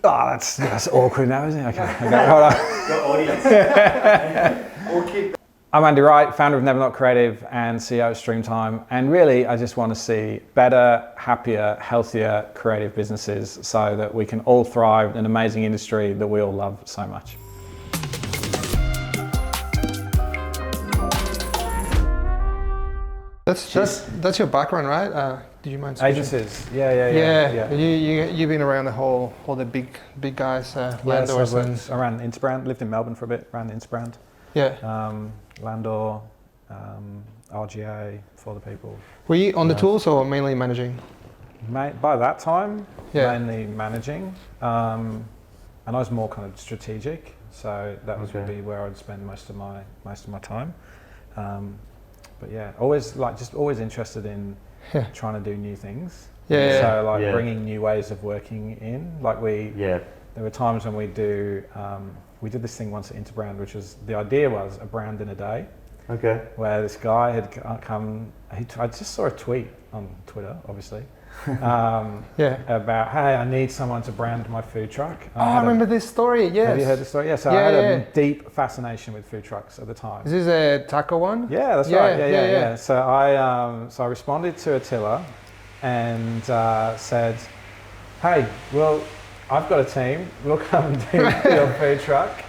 Oh, that's awkward now, isn't it? Okay, hold on. The audience. I'm Andy Wright, founder of Never Not Creative and CEO of Streamtime. And really, I just want to see better, happier, healthier, creative businesses so that we can all thrive in an amazing industry that we all love so much. That's your background, right? Did you mind switching? Agencies, yeah. You've been around all the big guys, Landor. So I ran Interbrand, lived in Melbourne for a bit, ran Interbrand. Yeah. Landor, RGA, for the people. Were you on the tools or mainly managing? By that time, mainly managing, and I was more kind of strategic. So that would be where I'd spend most of my time. But yeah, always interested in trying to do new things. So bringing new ways of working in. There were times when we did this thing once at Interbrand, which was, the idea was a brand in a day. Okay. Where this guy had come, I just saw a tweet on Twitter, obviously, about, hey, I need someone to brand my food truck. I remember this story, yes. Have you heard the story? Yeah, so I had a deep fascination with food trucks at the time. Is this a taco one? Yeah, that's right, yeah. So I responded to Attila and said, hey, well, I've got a team, we'll come and do your food truck.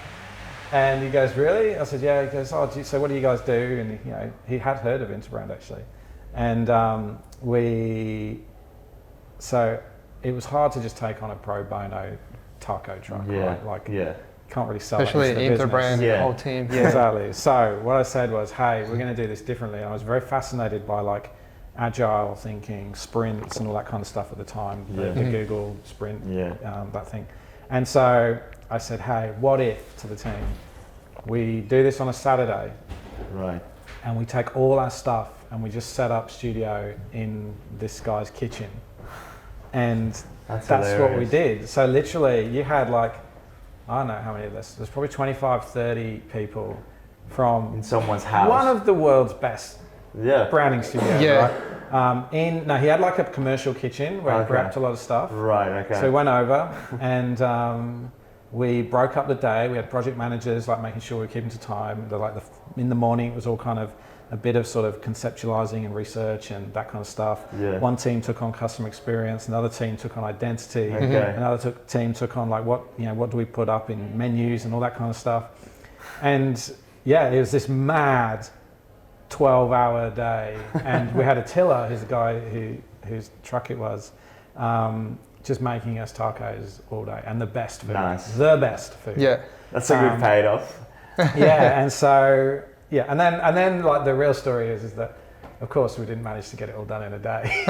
And he goes, really? I said, yeah. He goes, oh, so what do you guys do? And he had heard of Interbrand actually. And so it was hard to just take on a pro bono taco truck, right? Can't really sell especially that into the Interbrand, business. the whole team. Yeah, exactly. So what I said was, hey, we're going to do this differently. And I was very fascinated by agile thinking, sprints and all that kind of stuff at the time, the Google sprint, that thing. And so I said, hey, what if, to the team, we do this on a Saturday, right? And we take all our stuff and we just set up studio in this guy's kitchen. And that's what we did. So literally you had I don't know how many of this, there's probably 25, 30 people from in someone's house. One of the world's best branding studios, right? He had a commercial kitchen where he prepped a lot of stuff. Right, okay. So we went over and we broke up the day. We had project managers making sure we were keeping to time. In the morning it was all kind of a bit of sort of conceptualizing and research and that kind of stuff. Yeah. One team took on customer experience, another team took on identity, another team took on what do we put up in menus and all that kind of stuff. And it was this mad 12-hour day, and we had Attila, who's the guy whose truck it was, just making us tacos all day, and the best food. Nice. The best food. Yeah. That's a good paid off. And so and then the real story is that of course we didn't manage to get it all done in a day.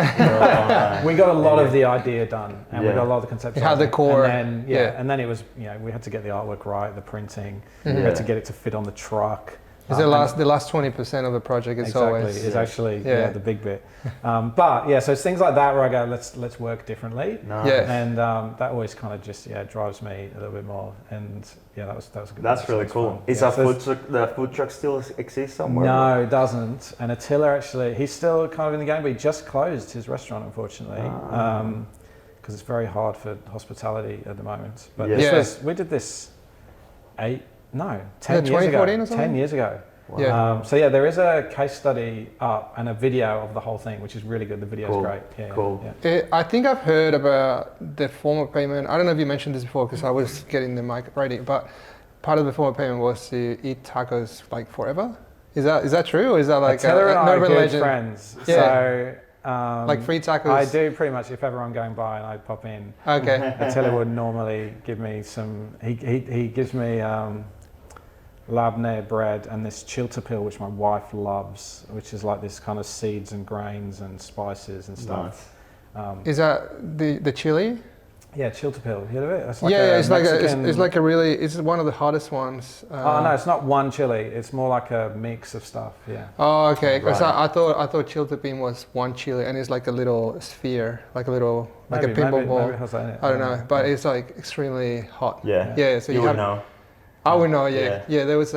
We got a lot of the idea done, and we got a lot of the concepts. Had the core. And then and then it was we had to get the artwork right, the printing. We had to get it to fit on the truck. It's the last 20% of the project. It's always actually the big bit. So it's things like that where I go, let's work differently. Nice. And that always kind of just drives me a little bit more. And that was good. That's really cool. Is the food truck still exist somewhere? No, it doesn't. And Attila actually, he's still kind of in the game, but he just closed his restaurant, unfortunately, because it's very hard for hospitality at the moment. But we did this 10 years ago. 10 years ago. Wow. There is a case study up and a video of the whole thing, which is really good. The video is great. Yeah, cool. Yeah. I think I've heard about the form of payment. I don't know if you mentioned this before because I was getting the mic ready, but part of the form of payment was to eat tacos forever. Is that true, or is that Taylor and I are good legend? friends. Yeah. So free tacos. I do pretty much if ever I'm going by and I pop in. Okay. Attila would normally give me some. He gives me labneh bread and this chiltepil, which my wife loves, which is this kind of seeds and grains and spices and stuff. Nice. Is that the chili? Yeah, chiltepil. You heard of it? It's one of the hottest ones. No, it's not one chili. It's more like a mix of stuff. Yeah. Oh, okay. Because I thought chiltepin was one chili, and it's like a little sphere, a pinball ball. Maybe it has that in it. I don't know, but it's extremely hot. Yeah. Yeah. So you would know. I would know. Yeah. There was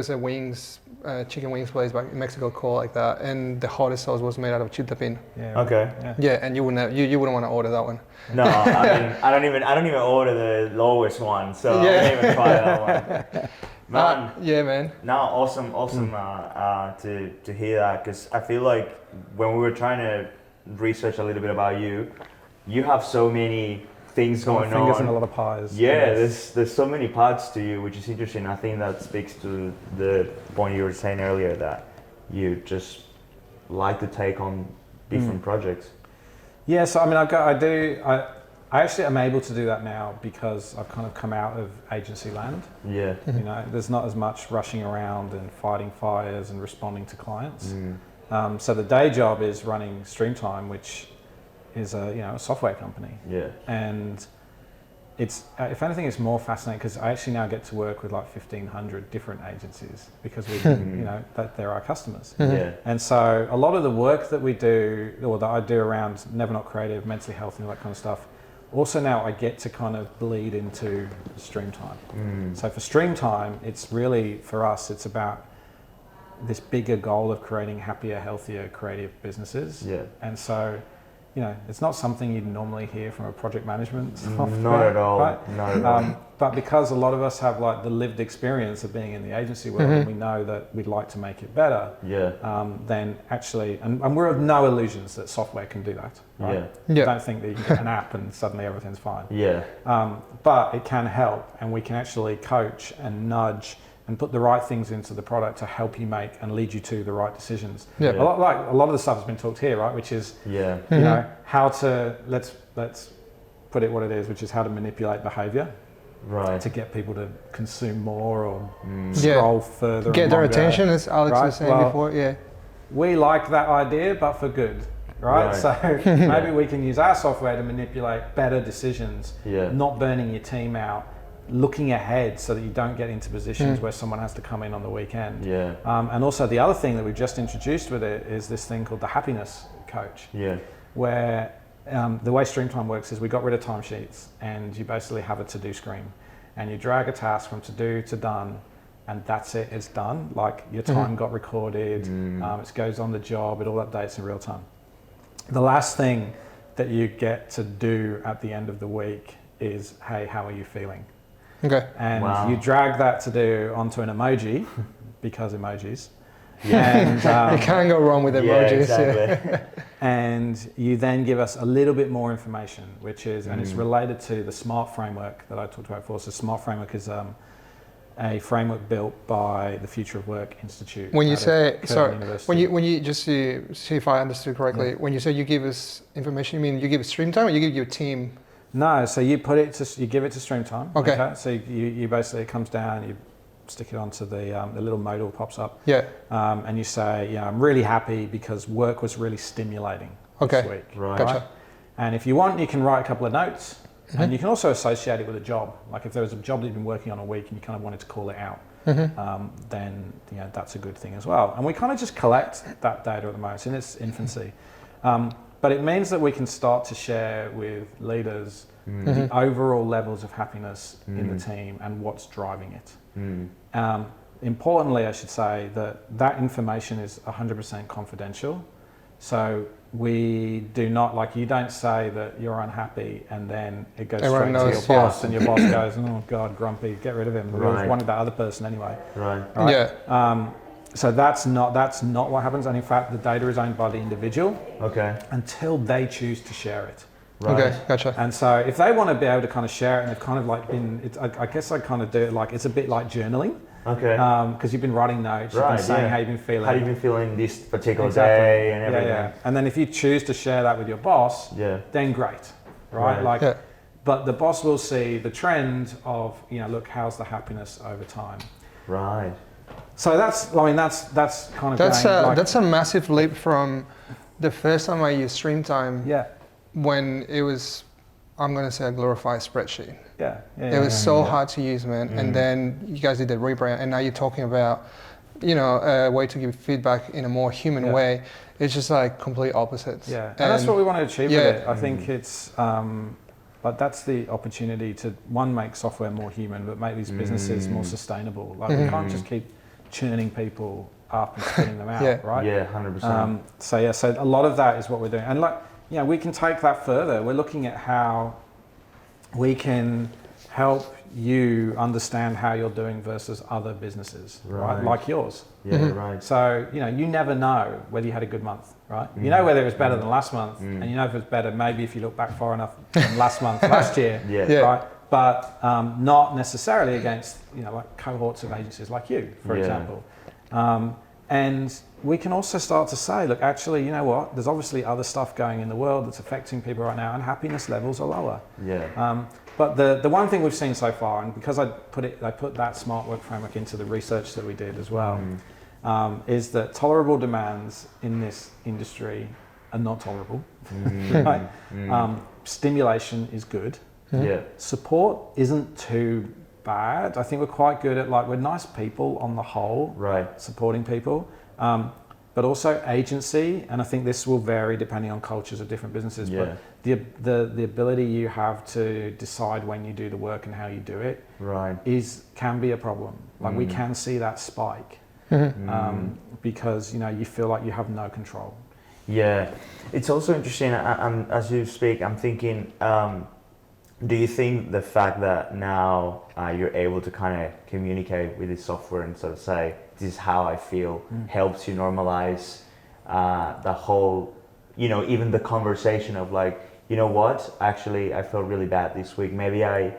a wings, chicken wings place back in Mexico called like that, and the hottest sauce was made out of chiltepin. Yeah. Okay. Yeah, and you wouldn't want to order that one. No, I mean, I don't even order the lowest one, so I wouldn't even try that one. Man, yeah, man. no, awesome to hear that, because I feel like when we were trying to research a little bit about you, you have so many things going on. Fingers in a lot of pies. Yeah, there's so many parts to you, which is interesting. I think that speaks to the point you were saying earlier, that you just like to take on different projects. Yeah, so I mean, I actually am able to do that now because I've kind of come out of agency land. Yeah. You know, there's not as much rushing around and fighting fires and responding to clients. So the day job is running Streamtime, which is a software company. Yeah. And it's, if anything, it's more fascinating because I actually now get to work with like 1,500 different agencies because we, that they're our customers. Yeah. And so a lot of the work that we do, or that I do around Never Not Creative, mentally healthy, and all that kind of stuff, also now I get to kind of bleed into Streamtime. So for Streamtime, it's really, for us, it's about this bigger goal of creating happier, healthier, creative businesses. Yeah. And so, it's not something you'd normally hear from a project management software. Not at all. Right? Not at all. But because a lot of us have like the lived experience of being in the agency world, and we know that we'd like to make it better. Yeah. Then actually, and we're of no illusions that software can do that. Right? Yeah. Don't think that you can get an app and suddenly everything's fine. Yeah. But it can help, and we can actually coach and nudge and put the right things into the product to help you make and lead you to the right decisions. Yeah. A lot of the stuff has been talked here, right? Which is, how to, let's put it what it is, which is how to manipulate behavior. Right. To get people to consume more or scroll further. Get their longer, attention, as Alex was saying before. Yeah. We like that idea, but for good, right? So maybe we can use our software to manipulate better decisions, not burning your team out, looking ahead so that you don't get into positions where someone has to come in on the weekend. Yeah. And also the other thing that we've just introduced with it is this thing called the happiness coach. Yeah. Where the way Streamtime works is we got rid of timesheets, and you basically have a to-do screen, and you drag a task from to-do to done, and that's it, it's done. Like your time got recorded, it goes on the job, it all updates in real time. The last thing that you get to do at the end of the week is, hey, how are you feeling? Okay. And you drag that to do onto an emoji, because emojis. Yeah. And, you can't go wrong with emojis. Yeah, exactly. And you then give us a little bit more information, which is, and it's related to the SMART framework that I talked about before. So SMART framework is a framework built by the Future of Work Institute. When you say, sorry, University. when you just to see if I understood correctly, when you say you give us information, you mean you give us Streamtime, or you give your team? No, so you give it to Streamtime. Okay. So you basically, it comes down, you stick it onto the little modal pops up. Yeah. And you say, I'm really happy because work was really stimulating this week. Right. Gotcha. And if you want, you can write a couple of notes, and you can also associate it with a job. Like if there was a job that you've been working on a week and you kind of wanted to call it out, then that's a good thing as well. And we kind of just collect that data at the moment. It's in its infancy. But it means that we can start to share with leaders the overall levels of happiness in the team and what's driving it. Importantly, I should say that information is 100% confidential. So we do not, like, you don't say that you're unhappy and then it goes straight to your boss, and your boss goes, oh God, grumpy, get rid of him. We wanted that other person anyway. Right. Yeah. So that's not what happens, and in fact the data is owned by the individual until they choose to share it. Right. Okay, gotcha. And so if they want to be able to kind of share it, and they've kind of like been, I guess I kind of do it like, it's a bit like journaling. Okay. Because you've been writing notes, you've been saying how you've been feeling. How you've been feeling this particular day and everything. Yeah. And then if you choose to share that with your boss, then great, right? But the boss will see the trend of, look, how's the happiness over time. Right. So that's kind of that's a massive leap from the first time I used Streamtime. Yeah. When it was, I'm going to say, a glorified spreadsheet. Yeah. It was so hard to use, man. And then you guys did the rebrand, and now you're talking about, a way to give feedback in a more human way. It's just like complete opposites. Yeah. And that's what we want to achieve with it. I think it's, Like that's the opportunity to make software more human, but make these businesses more sustainable. Like we can't just keep churning people up and spitting them out, right? Yeah, 100%. So a lot of that is what we're doing, and we can take that further. We're looking at how we can help you understand how you're doing versus other businesses, right? Like yours. Yeah, right. So, you never know whether you had a good month, right? You know whether it was better than last month, and you know if it's better maybe if you look back far enough than last month, last year, right? But not necessarily against, like cohorts of agencies like you, for example. And we can also start to say, look, actually, you know what? There's obviously other stuff going in the world that's affecting people right now, and happiness levels are lower. Yeah. But the one thing we've seen so far, and because I put that smart work framework into the research that we did as well, is that tolerable demands in this industry are not tolerable. Right? Stimulation is good. Yeah. Support isn't too bad. I think we're quite good at we're nice people on the whole, Right. supporting people. But also agency, and I think this will vary depending on cultures of different businesses. Yeah. But the ability you have to decide when you do the work and how you do it Right. can be a problem. Like we can see that spike because you feel like you have no control. Yeah, it's also interesting. As you speak, I'm thinking. Do you think the fact that now you're able to kind of communicate with the software and sort of say, this is how I feel, helps you normalize the whole, even the conversation of like, you know what, actually I felt really bad this week. Maybe I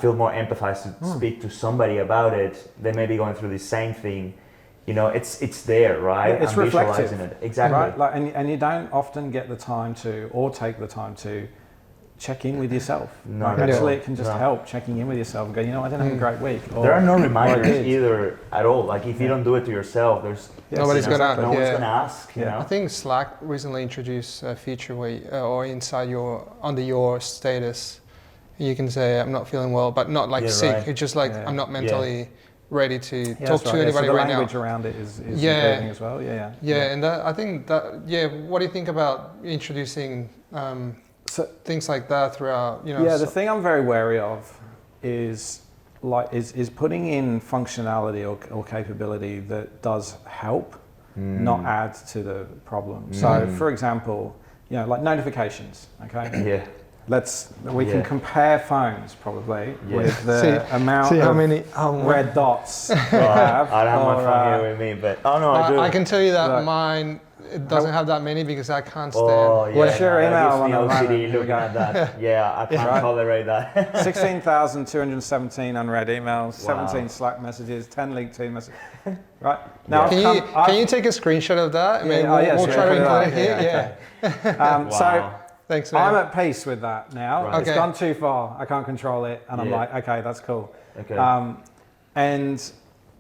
feel more empathized to speak to somebody about it. They may be going through the same thing. It's there, right? It's I'm reflective. visualizing it. Exactly. Right? And you don't often get the time to, or take the time to, check in with yourself. No, Actually, it can just help checking in with yourself and go, I didn't have a great week. Or, there are no reminders either at all. Like if you don't do it to yourself, there's nobody's gonna ask. I think Slack recently introduced a feature where, or inside under your status, you can say I'm not feeling well, but not like sick. Right. It's just like I'm not mentally ready to talk to anybody right now. The language around it is improving as well. And I think that what do you think about introducing things like that throughout? The thing I'm very wary of is putting in functionality or capability that does help, not add to the problem. So, for example, like notifications. Okay. We can compare phones probably with the amount how of many red dots we have. I don't have my phone here with me, but I do. I can tell you that mine. It doesn't have that many because I can't stand. What's your email on the OCD looking at that? Yeah, I can't tolerate that. 16,217 unread emails, 17 Slack messages, 10 LinkedIn messages. Right now, can you take a screenshot of that? We'll try to include it here. Okay. So thanks, man. I'm at peace with that now. Right. It's gone too far. I can't control it, and I'm like, okay, that's cool. Okay. And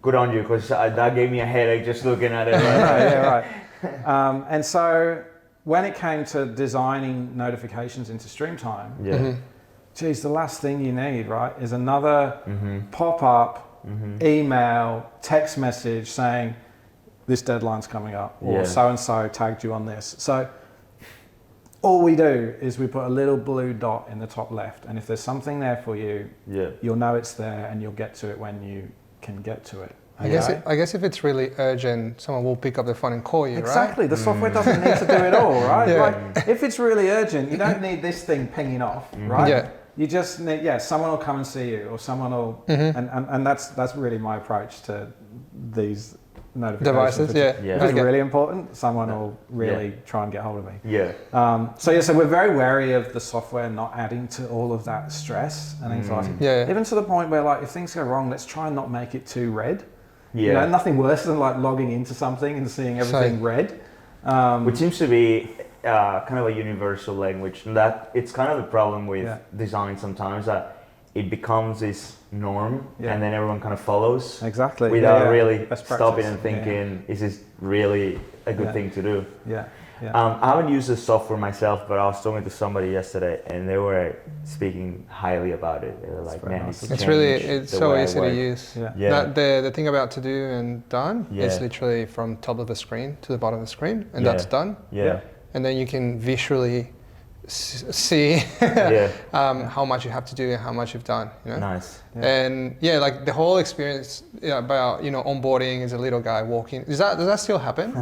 good on you, because that gave me a headache just looking at it. Right. And so when it came to designing notifications into Streamtime, geez, the last thing you need, right, is another pop-up, email, text message saying this deadline's coming up, or so-and-so tagged you on this. So all we do is we put a little blue dot in the top left, and if there's something there for you, you'll know it's there and you'll get to it when you can get to it. I guess if it's really urgent, someone will pick up the phone and call you, exactly. Right? The software doesn't need to do it all, right? Like, if it's really urgent, you don't need this thing pinging off, right? Yeah. You just need, someone will come and see you, or someone will, and that's really my approach to these notifications. Devices, If it's really important, someone will really try and get hold of me. So we're very wary of the software not adding to all of that stress and anxiety. Even to the point where, like, if things go wrong, let's try and not make it too red. Nothing worse than like logging into something and seeing everything red. Which seems to be kind of a universal language. That it's kind of the problem with design sometimes, that it becomes this norm and then everyone kind of follows without really stopping and thinking, is this really a good thing to do? I haven't used the software myself, but I was talking to somebody yesterday and they were speaking highly about it. They were like, man, it's so easy to use. The thing about to do and done is literally from top of the screen to the bottom of the screen, and that's done. And then you can visually see how much you have to do and how much you've done. You know? Nice. Yeah. And yeah, like the whole experience about onboarding as a little guy walking. Does that still happen?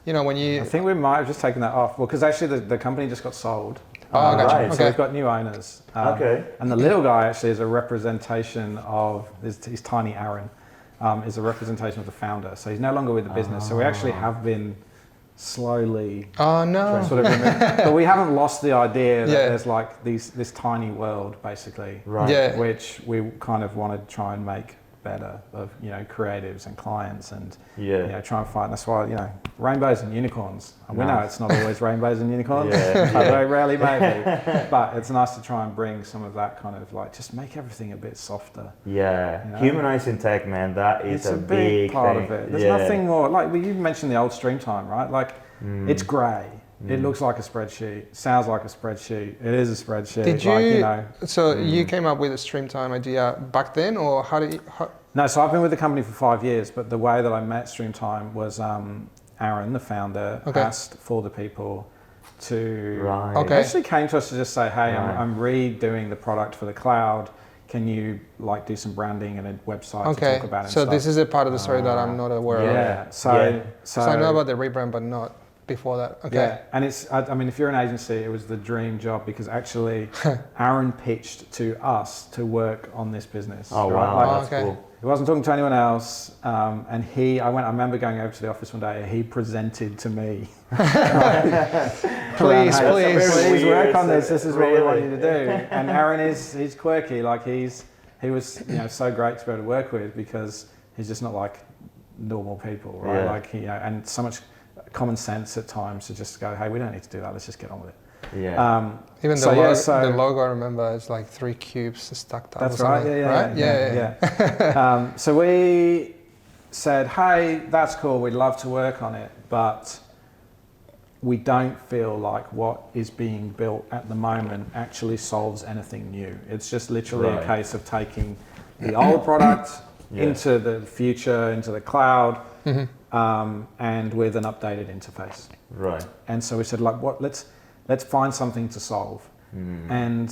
When you. I think we might have just taken that off. Well, because actually the company just got sold. Oh, gotcha. Right. So we've got new owners. And the little guy actually is a representation of he's tiny Aaron. Is a representation of the founder. So he's no longer with the business. So we actually have been slowly sort of but we haven't lost the idea that there's like this tiny world basically, which we kind of want to try and make better of creatives and clients and try and find. That's why rainbows and unicorns. And we know it's not always rainbows and unicorns. Very rarely maybe, but it's nice to try and bring some of that kind of like just make everything a bit softer. Humanizing tech, man. That is a big part of it. There's nothing more like you mentioned the old Streamtime, right? Like it's grey. It looks like a spreadsheet, sounds like a spreadsheet. It is a spreadsheet. Did you? So you came up with a Streamtime idea back then, or how did you? No, so I've been with the company for 5 years, but the way that I met Streamtime was Aaron, the founder, asked for the people to actually came to us to just say, hey, I'm redoing the product for the cloud. Can you like do some branding and a website to talk about it? So this is a part of the story that I'm not aware of. So I know about the rebrand, but not before that. And it's, I mean, if you're an agency, it was the dream job because actually Aaron pitched to us to work on this business. Oh, wow, that's cool. He wasn't talking to anyone else, and I remember going over to the office one day, and he presented to me. Please work on this. This is what we want you to do. And Aaron he's quirky. Like he was so great to be able to work with because he's just not like normal people, right? Like and so much common sense at times to just go, hey, we don't need to do that. Let's just get on with it. Even the logo, I remember, is like 3 cubes stacked up. That's right. So we said, hey, that's cool. We'd love to work on it, but we don't feel like what is being built at the moment actually solves anything new. It's just literally a case of taking the old product into the future, into the cloud, and with an updated interface. Right. And so we said, like, let's find something to solve. And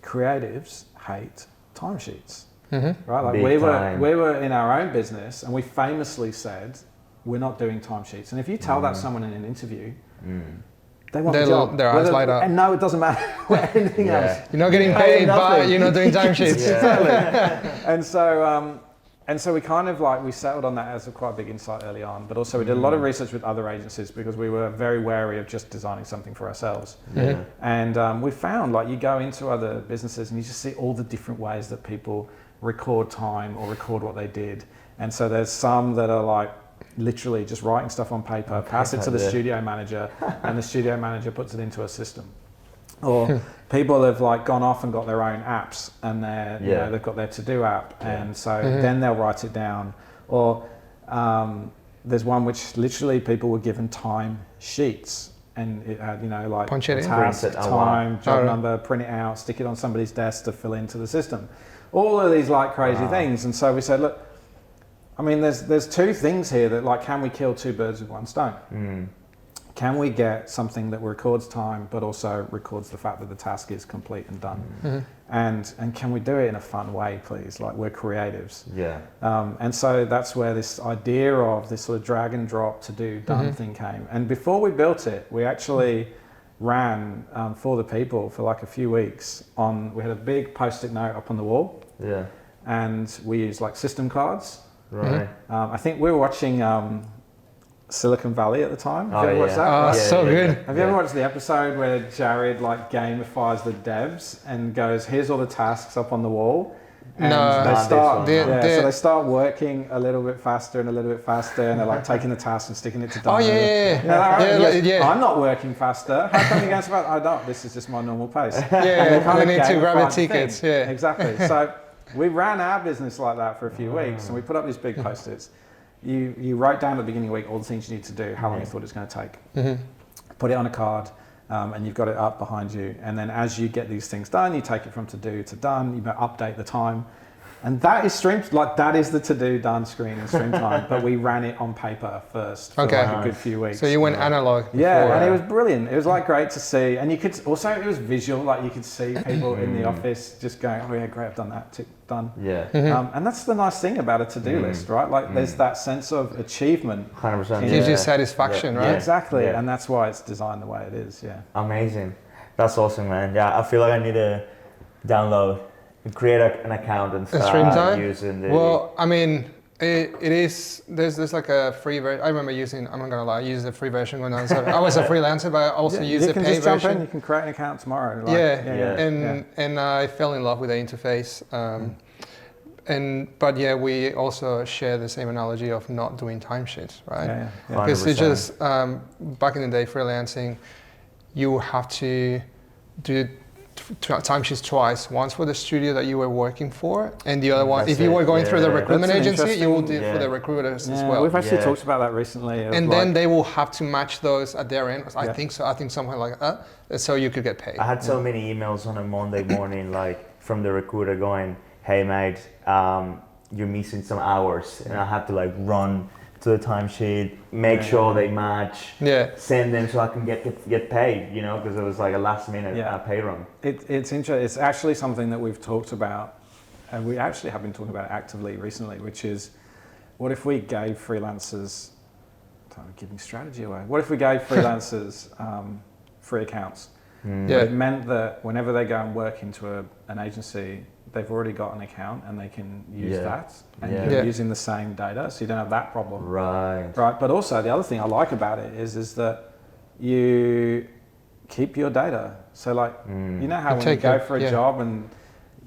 creatives hate timesheets, right? Like we were in our own business, and we famously said we're not doing timesheets. And if you tell that someone in an interview, they want the job. Their eyes light up. And no, it doesn't matter anything else. You're not getting paid, but you're not doing timesheets. Exactly. And so we kind of we settled on that as a quite big insight early on, but also we did a lot of research with other agencies because we were very wary of just designing something for ourselves. And we found you go into other businesses and you just see all the different ways that people record time or record what they did. And so there's some that are literally just writing stuff on paper, pass it to the studio manager, and the studio manager puts it into a system. Or people have gone off and got their own apps, and they've got their to-do app, and so then they'll write it down. Or there's one which literally people were given time sheets, and it had punch it in, task, time, job number, print it out, stick it on somebody's desk to fill into the system. All of these crazy things, and so we said, look, I mean, there's 2 things here that can we kill 2 birds with one stone? Can we get something that records time, but also records the fact that the task is complete and done? And can we do it in a fun way, please? We're creatives. And so that's where this idea of this sort of drag and drop to do done thing came. And before we built it, we actually ran for the people for a few weeks. We had a big post-it note up on the wall. And we used system cards. Right. I think we were watching Silicon Valley at the time. Have you ever watched that? Oh, so good. Have you ever watched the episode where Jared gamifies the devs and goes, here's all the tasks up on the wall? And so they start working a little bit faster and a little bit faster, and they're taking the task and sticking it to done. I'm not working faster. How come you're going so fast? I don't. This is just my normal pace. They need to grab the tickets. Exactly. So we ran our business like that for a few weeks, and we put up these big post-its. You write down at the beginning of the week all the things you need to do, how long you thought it was going to take. Put it on a card, and you've got it up behind you. And then as you get these things done, you take it from to do to done. You update the time. And that is that is the to-do done screen in Streamtime, but we ran it on paper first for like a good few weeks. So you went analog. Yeah, and it was brilliant. It was like great to see, and you could also, it was visual, like you could see people in the office just going, oh yeah, great, I've done that, tick, done. Yeah. And that's the nice thing about a to-do list, right? Like there's that sense of achievement. 100%. It gives you satisfaction, right? Yeah, exactly, and that's why it's designed the way it is, Amazing. That's awesome, man. Yeah, I feel like I need to download, create an account and start using the... Well, I mean, it is, there's like a free version. I remember using, I'm not gonna lie, I used the free version when I was a freelancer, but I also used the paid version. You can just jump in, you can create an account tomorrow. And I fell in love with the interface. But yeah, we also share the same analogy of not doing timesheets, right? Because it's just, back in the day, freelancing, you have to do timesheets twice. Once for the studio that you were working for, and the other one, if you were going through the recruitment agency, you will do it for the recruiters as well. We've actually talked about that recently. And then they will have to match those at their end. I think so. I think something like that. So you could get paid. I had so many emails on a Monday morning, like from the recruiter going, "Hey mate, you're missing some hours," and I had to like run to the timesheet, make sure they match, send them so I can get paid, you know, because it was like a last minute pay run. It's interesting. It's actually something that we've talked about, and we actually have been talking about it actively recently, which is, what if we gave freelancers, I'm giving strategy away, what if we gave freelancers free accounts? It meant that whenever they go and work into an agency, they've already got an account and they can use that, and you're using the same data, so you don't have that problem. Right. But also the other thing I like about it is that you keep your data. So like, you know how when you go for a job and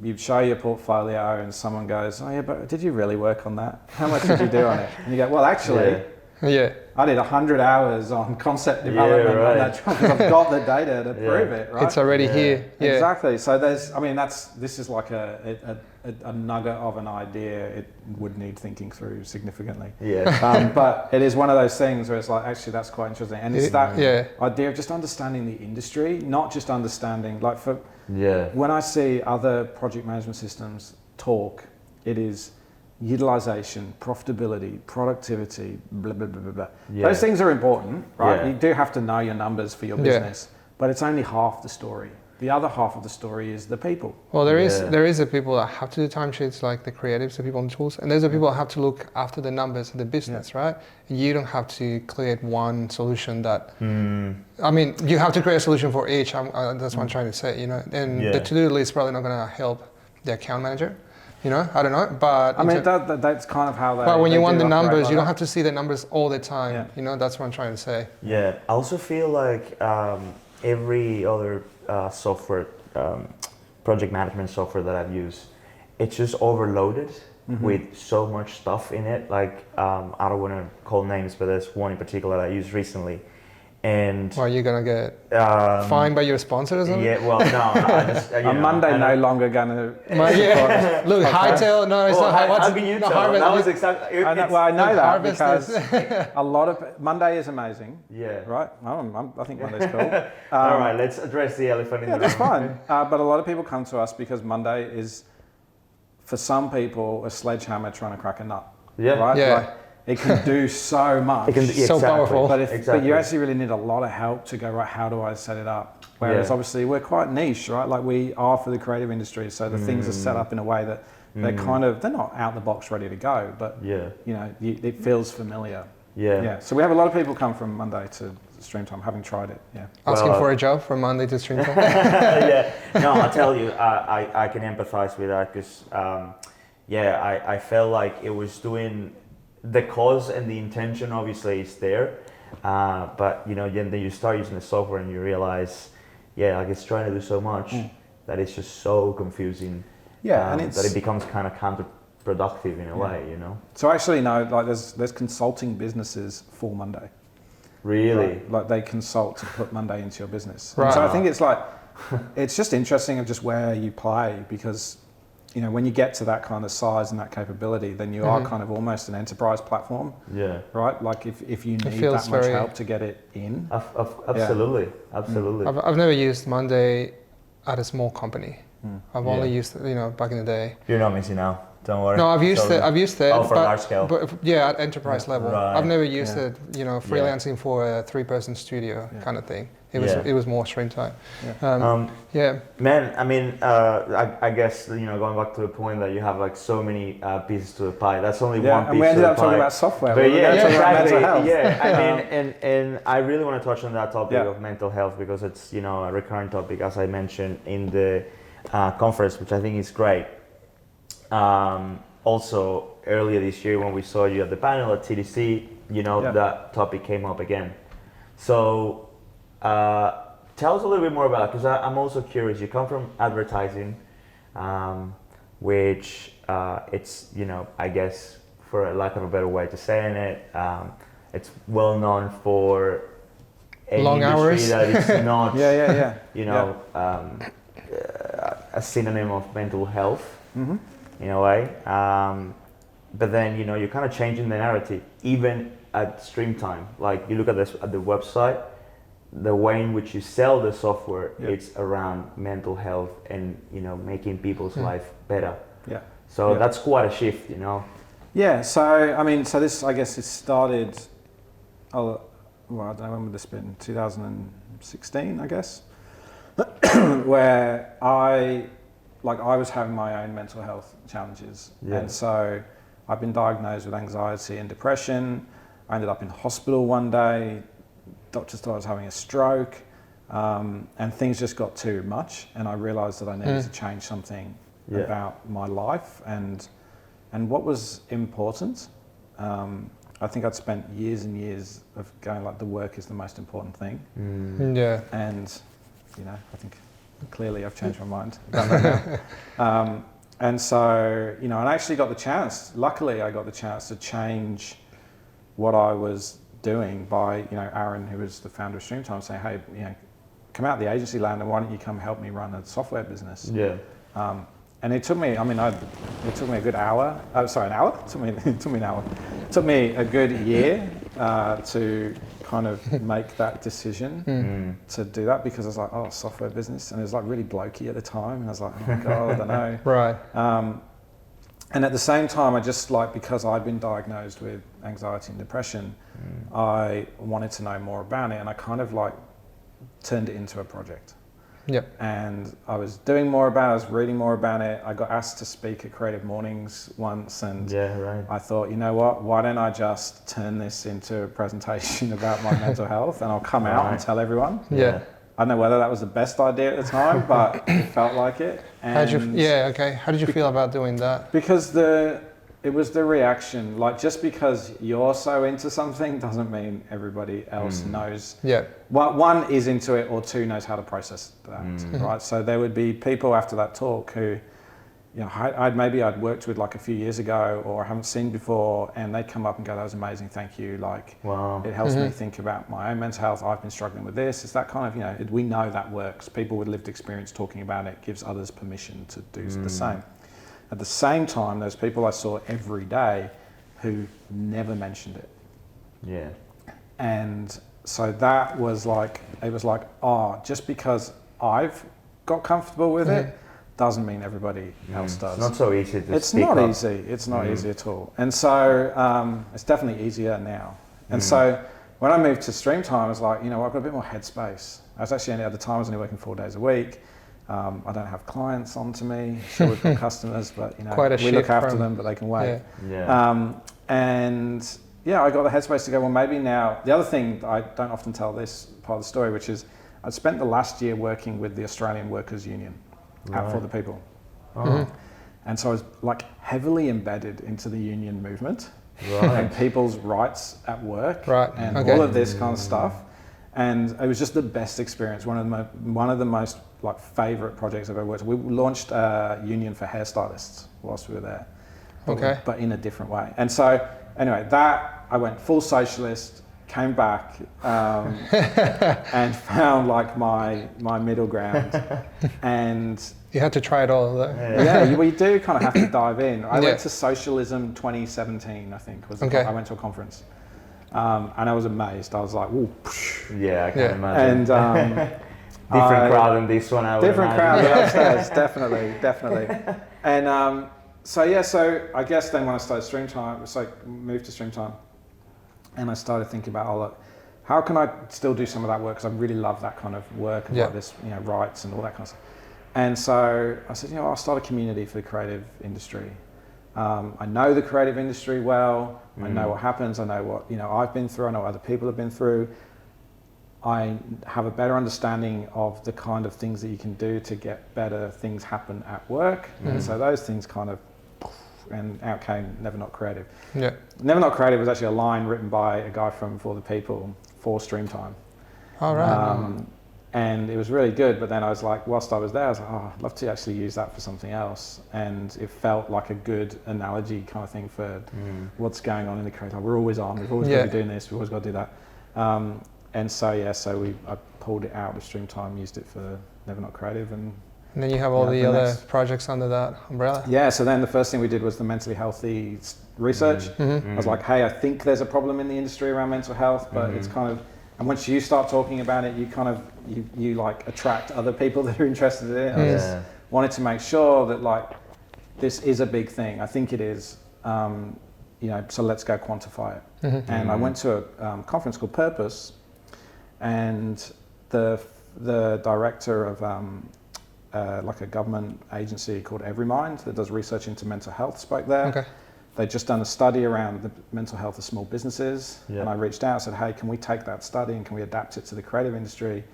you show your portfolio and someone goes, oh yeah, but did you really work on that? How much did you do on it? And you go, well actually, I did 100 hours on concept development on that job because I've got the data to prove it, right? It's already here. Exactly. So this is like a nugget of an idea. It would need thinking through significantly. But it is one of those things where it's like, actually that's quite interesting. And it's that idea of just understanding the industry, not just understanding, like when I see other project management systems talk, it is utilization, profitability, productivity, blah, blah, blah, blah, blah. Those things are important, right? You do have to know your numbers for your business, but it's only half the story. The other half of the story is the people. Well, there is the people that have to do timesheets, like the creatives, the people on the tools, and there's the people that have to look after the numbers of the business, right? And you don't have to create one solution that, I mean, you have to create a solution for each, that's what I'm trying to say, you know, and the to-do list is probably not going to help the account manager. You know, I don't know, but I mean that's kind of how they. But when you want the numbers, you don't have to see the numbers all the time. You know, that's what I'm trying to say. Yeah, I also feel like every other software, project management software that I've used, it's just overloaded with so much stuff in it. Like I don't want to call names, but there's one in particular that I used recently. And are you gonna get fined by your sponsor or something? Yeah, well, no. I just, on Monday, no longer gonna. Look, Hightail. No, it's not. How can you tell? That was exactly. I know that because a lot of Monday is amazing. Yeah. Right. I think Monday's cool. All right, let's address the elephant in the room. That's fine. But a lot of people come to us because Monday is, for some people, a sledgehammer trying to crack a nut. Yeah. Right. Yeah. Like, it can do so much. It can be so powerful. But you actually really need a lot of help to go, right, how do I set it up? Whereas obviously we're quite niche, right? Like we are for the creative industry. So the things are set up in a way that they're they're not out the box ready to go, but you know, it feels familiar. Yeah. So we have a lot of people come from Monday to Streamtime, having tried it. Yeah. Asking for a job from Monday to Streamtime. No, I'll tell you, I can empathize with that because, I felt like it was doing. The cause and the intention obviously is there, but you know, then you start using the software and you realize, like it's trying to do so much that it's just so confusing. And that it becomes kind of counterproductive in a way, you know. So actually, no, like there's consulting businesses for Monday. Really? Right? Like they consult to put Monday into your business. Right. So I think it's like, it's just interesting of just where you play because. You know, when you get to that kind of size and that capability, then you are kind of almost an enterprise platform. Yeah. Right? Like if you need that much help to get it in. Absolutely. Absolutely. I've never used Monday at a small company. I've only used, you know, back in the day. You're not missing out. Don't worry. No, I've used it. Oh, for large scale. But yeah, at enterprise level. Right. I've never used it. You know, freelancing for a 3-person studio kind of thing. It was more Streamtime. Man, I mean, I guess, you know, going back to the point that you have like so many pieces to the pie. That's only one piece. And we ended up talking about software. But exactly. Health. I mean, and I really want to touch on that topic of mental health because it's, you know, a recurrent topic, as I mentioned in the conference, which I think is great. Also, earlier this year when we saw you at the panel at TDC, you know, that topic came up again. So tell us a little bit more about it, because I'm also curious. You come from advertising, which it's, you know, I guess, for lack of a better way to saying it, it's well known for an long industry hours. that is not, you know, a synonym of mental health. Mm-hmm. In a way, but then, you know, you're kind of changing the narrative, even at Streamtime. Like, you look at this at the website, the way in which you sell the software, it's around mental health and, you know, making people's life better. So that's quite a shift, you know. So I mean, so this, I guess, it started. Well, I don't know when would this been, 2016, I guess, where I was having my own mental health challenges. And so I've been diagnosed with anxiety and depression. I ended up in hospital one day. Doctors thought I was having a stroke. And things just got too much. And I realized that I needed to change something about my life and what was important. I think I'd spent years and years of going like, the work is the most important thing. And, you know, I think clearly I've changed my mind about that now. And so, you know, and I actually got the chance, luckily I got the chance to change what I was doing by, you know, Aaron, who was the founder of Streamtime, saying, hey, you know, come out the agency land and why don't you come help me run a software business? And it took me, I mean, it took me a good hour, an hour? It took me an hour. It took me a good year to kind of make that decision to do that, because I was like, oh, software business, and it was like really blokey at the time, and I was like, oh my God, I don't know. And at the same time, I just like, because I'd been diagnosed with anxiety and depression, I wanted to know more about it, and I kind of like turned it into a project. And I was doing more about it, I was reading more about it. I got asked to speak at Creative Mornings once, and I thought, you know what, why don't I just turn this into a presentation about my mental health, and I'll come out and tell everyone. I don't know whether that was the best idea at the time, but it felt like it. And how did you feel about doing that? Because it was the reaction. Like, just because you're so into something doesn't mean everybody else knows. One is into it, or two knows how to process that, right? So there would be people after that talk who, you know, I'd worked with like a few years ago, or haven't seen before, and they'd come up and go, that was amazing, thank you. Like, it helps me think about my own mental health. I've been struggling with this. It's that kind of, you know, we know that works. People with lived experience talking about it gives others permission to do the same. At the same time, there's people I saw every day who never mentioned it. And so that was like, it was like, oh, just because I've got comfortable with it doesn't mean everybody else does. It's not so easy to It's speak not up. easy. It's not easy at all. And so it's definitely easier now. And so when I moved to Streamtime, I was like, you know, I've got a bit more headspace. I was actually, at the time, I was only working 4 days a week. I don't have clients onto me. Sure, we've got customers, but you know, we look after them, but they can wait. And I got the headspace to go, well, maybe now. The other thing, I don't often tell this part of the story, which is I spent the last year working with the Australian Workers Union for the people. And so I was like heavily embedded into the union movement and people's rights at work and all of this kind of stuff. And it was just the best experience. One of the most like favorite projects I've ever worked on. We launched a union for hairstylists whilst we were there, but in a different way. And so anyway, that I went full socialist, came back and found like my middle ground. And you had to try it all, though. We do kind of have to dive in. I went to Socialism 2017, I think. I went to a conference. And I was amazed. I was like, ooh. I can imagine. And different crowd than this one, I would different imagine. crowd upstairs, definitely. And So I guess then when I started Streamtime, it's like moved to Streamtime, and I started thinking about, look, how can I still do some of that work? Because I really love that kind of work and like this, rights and all that kind of stuff. And so I said, I'll start a community for the creative industry. I know the creative industry well. I know what happens. I know what I've been through. I know what other people have been through. I have a better understanding of the kind of things that you can do to get better things happen at work. And so those things kind of, and out came Never Not Creative. Yeah. Never Not Creative was actually a line written by a guy from For the People for Streamtime. All right. And it was really good, but then I was like, whilst I was there, I was like, I'd love to actually use that for something else. And it felt like a good analogy kind of thing for what's going on in the creative. We're always on, we've always got to be doing this, we've always got to do that. And so I pulled it out of Streamtime, used it for Never Not Creative, and then you have all the other projects under that umbrella. Yeah, so then the first thing we did was the mentally healthy research. I was like, hey, I think there's a problem in the industry around mental health, but it's kind of, and once you start talking about it, you kind of, you like attract other people that are interested in it. I just wanted to make sure that like, this is a big thing. I think it is, so let's go quantify it. And I went to a conference called Purpose, and the director of like a government agency called Everymind that does research into mental health spoke there. Okay. They'd just done a study around the mental health of small businesses, and I reached out and said, hey, can we take that study and can we adapt it to the creative industry?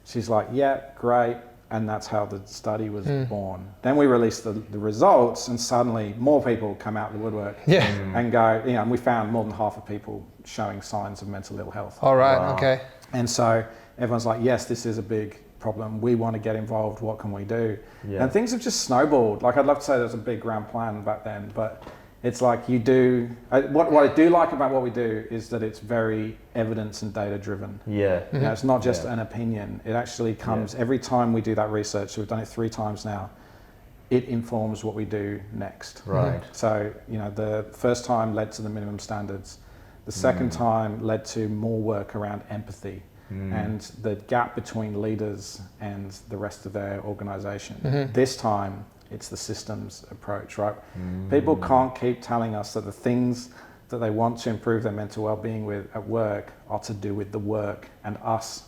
She's like, yeah, great. And that's how the study was born. Then we released the results, and suddenly more people come out of the woodwork and go, and we found more than half of people showing signs of mental ill health. All right, okay. And so everyone's like, yes, this is a big problem. We want to get involved. What can we do? Yeah. And things have just snowballed. Like, I'd love to say there's a big grand plan back then, but it's like you do. What I do like about what we do is that it's very evidence and data driven. Yeah. It's not just an opinion. It actually comes every time we do that research. So we've done it 3 times now. It informs what we do next. Right. So the first time led to the minimum standards. The second time led to more work around empathy. And the gap between leaders and the rest of their organization. This time, it's the systems approach, right? People can't keep telling us that the things that they want to improve their mental well-being with at work are to do with the work and us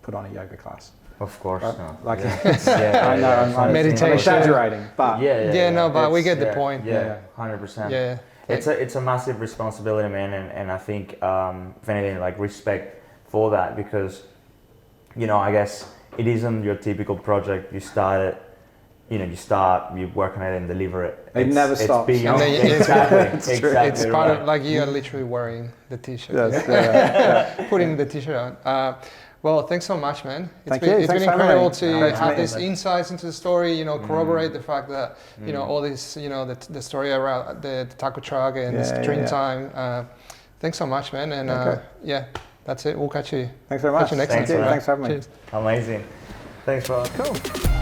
put on a yoga class. Of course, right? no. Like, I know, I'm exaggerating, but but we get the point. Yeah, 100%. Yeah, it's a massive responsibility, man, and I think if anything, like respect for that, because I guess it isn't your typical project. You start it. You work on it and deliver it. It never stops. Exactly. It's part of, like, you are literally wearing the t-shirt. Yes, putting the t-shirt on. Well, thanks so much, man. It's been incredible to have these insights into the story, corroborate the fact that, all this, the story around the taco truck and Streamtime. Thanks so much, man. And that's it. We'll catch you. Thanks very much. Catch you next time. Thanks for having me. Cheers. Amazing. Thanks, bro. Cool.